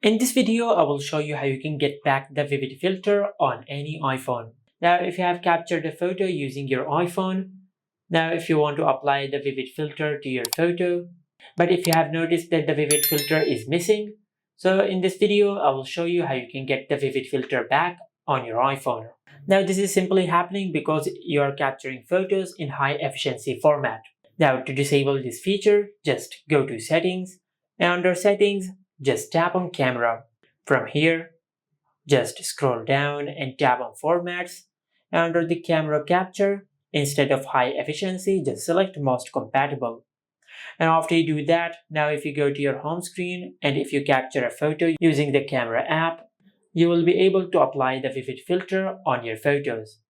In this video, I will show you how you can get back the vivid filter on any iPhone. Now, if you have captured a photo using your iPhone, now if you want to apply the vivid filter to your photo, but if you have noticed that the vivid filter is missing, so in this video, I will show you how you can get the vivid filter back on your iPhone. Now, this is simply happening because you are capturing photos in high efficiency format. Now, to disable this feature, just go to Settings, and under Settings, just tap on Camera. From here, just scroll down and tap on Formats. And under the Camera Capture, instead of High Efficiency, just select Most Compatible. And after you do that, now if you go to your home screen and if you capture a photo using the camera app, you will be able to apply the vivid filter on your photos.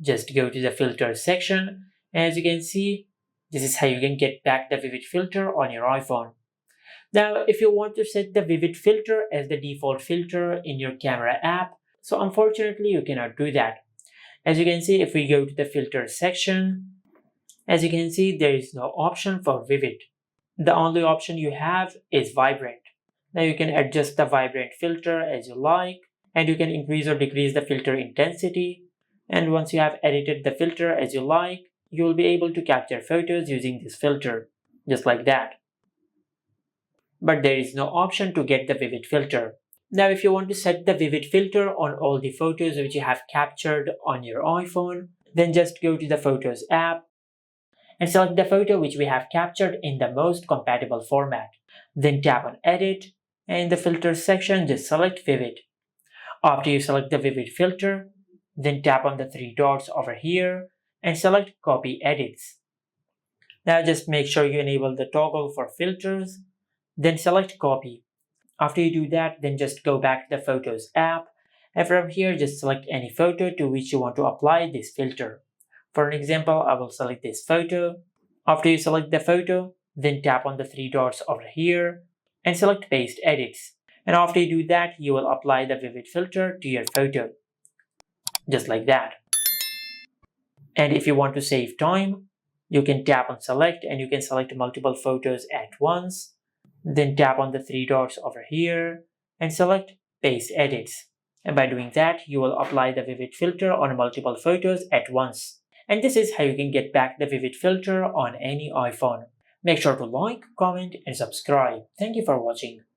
Just go to the filters section, and as you can see, this is how you can get back the vivid filter on your iPhone. Now, if you want to set the vivid filter as the default filter in your camera app, so unfortunately you cannot do that. As you can see, if we go to the filters section, as you can see, there is no option for vivid. The only option you have is vibrant. Now you can adjust the vibrant filter as you like, and you can increase or decrease the filter intensity. And once you have edited the filter as you like, you will be able to capture photos using this filter, just like that. But there is no option to get the vivid filter. Now if you want to set the vivid filter on all the photos which you have captured on your iPhone, then just go to the Photos app and select the photo which we have captured in the most compatible format. Then tap on Edit, and in the Filters section just select Vivid. After you select the vivid filter, then tap on the three dots over here and select Copy Edits. Now just make sure you enable the toggle for filters, then select Copy. After you do that, then just go back to the Photos app, and from here just select any photo to which you want to apply this filter. For an example, I will select this photo. After you select the photo, then tap on the three dots over here and select Paste Edits. And after you do that, you will apply the vivid filter to your photo, just like that. And if you want to save time, you can tap on Select and you can select multiple photos at once. Then tap on the three dots over here and select Paste Edits. And by doing that, you will apply the vivid filter on multiple photos at once. And this is how you can get back the vivid filter on any iPhone. Make sure to like, comment, and subscribe. Thank you for watching.